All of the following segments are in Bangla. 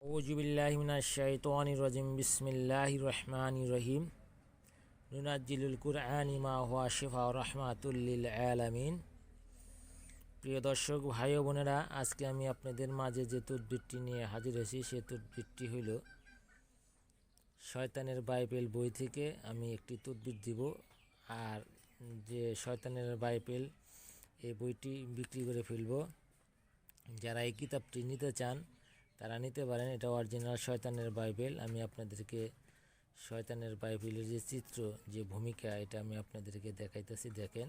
أعوذ بالله من الشيطان الرجيم بسم الله الرحمن الرحيم ننزل القرآن ما هو شفاء رحمة للعالمين। প্রিয় দর্শক ভাই ও বোনেরা, আজকে আমি আপনাদের মাঝে যে তদবিরটি নিয়ে হাজির হয়েছি সেই তদবিরটি হইল শয়তানের বাইবেল বই থেকে আমি একটি তদবির দিব। আর যে শয়তানের বাইবেল এই বইটি বিক্রি করে ফেলব। যারা এই কিতাবটি নিতে চান তারা নিতে পারেন। এটা অরিজিনাল শয়তানের বাইবেল। আমি আপনাদেরকে শয়তানের বাইবেলের যে চিত্র, যে ভূমিকা, এটা আমি আপনাদেরকে দেখাইতেছি। দেখেন,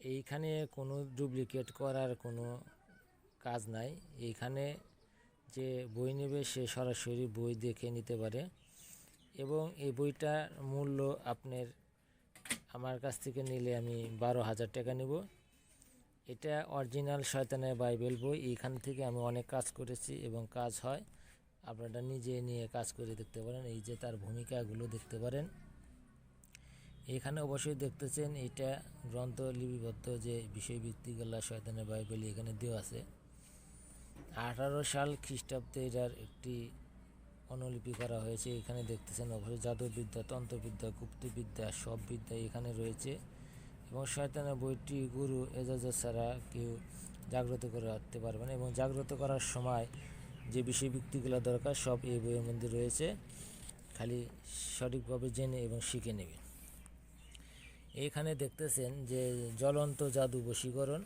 এইখানে কোনো ডুপ্লিকেট করার কোনো কাজ নাই। এইখানে যে বই নেবে সে সরাসরি বই দেখে নিতে পারে এবং এই বইটার মূল্য আপনার আমার কাছ থেকে নিলে আমি 12,000 টাকা নেব। এটা অরিজিনাল শয়তানের বাইবেল বই। এইখান থেকে আমি অনেক কাজ করেছি এবং কাজ হয়। আপনারা নিজে নিয়ে কাজ করে দেখতে পারেন। এই যে তার ভূমিকাগুলো দেখতে পারেন। এখানে অবশ্যই দেখতেছেন এটা গ্রন্থ লিপিবদ্ধ যে বিষয়ভিত্তিগুলো শয়তানের বাইবেল এখানে দেওয়া আছে। 18 সাল খ্রিস্টাব্দে এটার একটি অনুলিপি করা হয়েছে। এখানে দেখতেছেন অবশ্যই জাদুবিদ্যা, তন্ত্রবিদ্যা, গুপ্তবিদ্যা সব বিদ্যা এখানে রয়েছে এবং শয়তানের বইটি গুরু এজাজত ছাড়া কেউ জাগ্রত করে রাখতে পারবে না এবং জাগ্রত করার সময় যে বিষয়ভিত্তিগুলো দরকার সব এই বইয়ের মধ্যে রয়েছে। খালি সঠিকভাবে জেনে এবং শিখে নেবেন। এইখানে দেখতেছেন যে জ্বলন্ত জাদু বশীকরণ,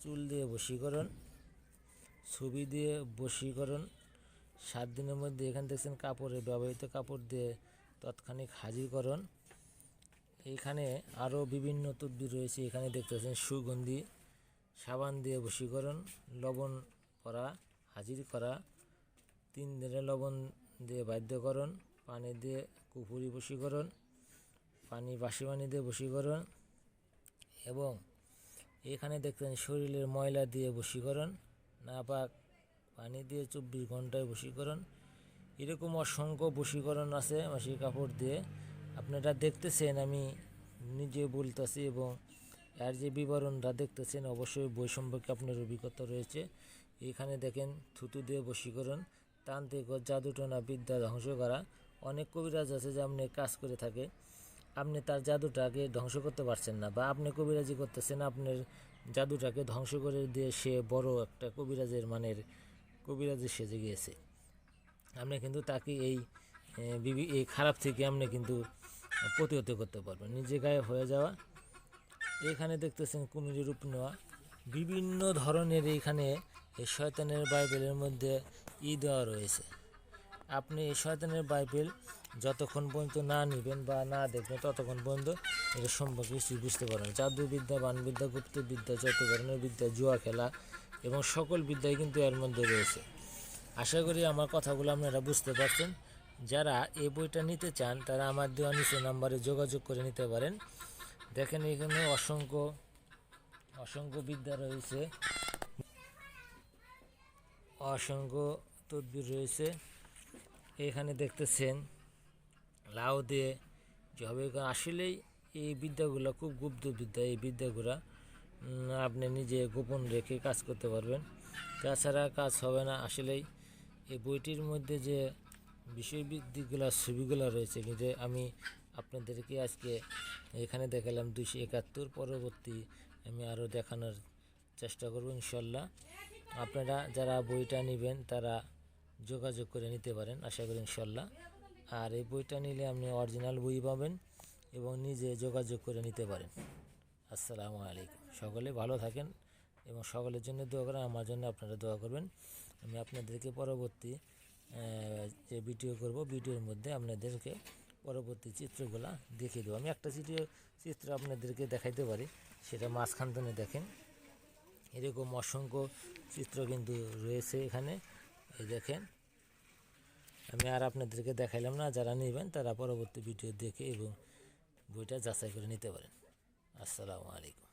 চুল দিয়ে বশীকরণ, ছবি দিয়ে বশীকরণ, 7 দিনের মধ্যে। এখানে দেখছেন কাপড়ে ব্যবহৃত কাপড় দিয়ে তৎক্ষণিক হাজিরকরণ। এইখানে আরও বিভিন্ন তদবির রয়েছে। এখানে দেখতেছেন সুগন্ধি সাবান দিয়ে বশীকরণ, লবণ করা, হাজির করা, 3 দিনের লবণ দিয়ে বাধ্যকরণ, পানি দিয়ে কুফুরি বশীকরণ, বাসি পানি দিয়ে বশীকরণ এবং এখানে দেখতেন শরীরের ময়লা দিয়ে বশীকরণ, নাপাক পানি দিয়ে 24 ঘন্টায় বশীকরণ। এরকম অসংখ্য বশীকরণ আছে মাসির কাপড় দিয়ে। আপনারা দেখতেছেন আমি নিজে বলতেছি এবং এর যে বিবরণটা দেখতেছেন অবশ্যই বই সম্পর্কে আপনার অভিজ্ঞতা রয়েছে। এখানে দেখেন থুতু দিয়ে বশীকরণ, তান্ত্রিক ও জাদুটনা বিদ্যা ধ্বংস করা। অনেক কবিরাজ আছে যে আপনি কাজ করে থাকে, আপনি তার জাদুটাকে ধ্বংস করতে পারছেন না, বা আপনি কবিরাজি করতেছেন, আপনার জাদুটাকে ধ্বংস করে দিয়ে সে বড় একটা কবিরাজের মানের কবিরাজে সেজে গিয়েছে। আপনি কিন্তু তাকে এই খারাপ থেকে আপনি কিন্তু প্রতিহত করতে পারবেন। নিজে গায়েব হয়ে যাওয়া। এখানে দেখতেছেন কুমিরের রূপ নেওয়া। বিভিন্ন ধরনের এইখানে এই শয়তানের বাইবেলের মধ্যে দেওয়া রয়েছে। আপনি এই শয়তানের বাইবেল যতক্ষণ পর্যন্ত না নেবেন বা না দেখবেন ততক্ষণ পর্যন্ত এটা সম্পর্কে কিছুই বুঝতে পারবেন। জাদুবিদ্যা, বানবিদ্যা, গুপ্তবিদ্যা, যত ধরনের বিদ্যা, জুয়া খেলা এবং সকল বিদ্যাই কিন্তু এর মধ্যে রয়েছে। আশা করি আমার কথাগুলো আপনারা বুঝতে পারছেন। যারা এই বইটা নিতে চান তারা আমার দেওয়া নিচে নাম্বারে যোগাযোগ করে নিতে পারেন। দেখেন এখানে অসংখ্য বিদ্যা রয়েছে, অসংখ্য তদবির রয়েছে। এখানে দেখতেছেন লাউ দিয়ে যেভাবে আসলেই এই বিদ্যাগুলো খুব গুপ্ত বিদ্যা। এই বিদ্যাগুলো আপনি নিজে গোপন রেখে কাজ করতে পারবেন, তাছাড়া কাজ হবে না। আসলেই এই বইটির মধ্যে যে বিষয়ভিত্তিকগুলো ছবিগুলো রয়েছে, কিন্তু আমি আপনাদেরকে আজকে এখানে দেখালাম 271। পরবর্তী আমি আরও দেখানোর চেষ্টা করব ইনশাল্লাহ। আপনারা যারা বইটা নেবেন তারা যোগাযোগ করে নিতে পারেন আশা করি ইনশাল্লাহ। আর এই বইটা নিলে আপনি অরিজিনাল বই পাবেন এবং নিজে যোগাযোগ করে নিতে পারেন। আসসালামু আলাইকুম। সকলে ভালো থাকেন এবং সকলের জন্য দোয়া করেন, আমার জন্য আপনারা দোয়া করবেন। আমি আপনাদেরকে পরবর্তী যে ভিডিও করব, ভিডিওর মধ্যে আপনাদেরকে পরবর্তী চিত্রগুলো দেখিয়ে দেবো। আমি একটা চিত্র আপনাদেরকে দেখাইতে পারি, সেটা মাঝখান থেকে দেখেন। এরকম অসংখ্য চিত্র কিন্তু রয়েছে এখানে। এই দেখেন, আমি আর আপনাদেরকে দেখাইলাম না। যারা নেবেন তারা পরবর্তী ভিডিও দেখে এবং বইটা যাচাই করে নিতে পারেন। আসসালামু আলাইকুম।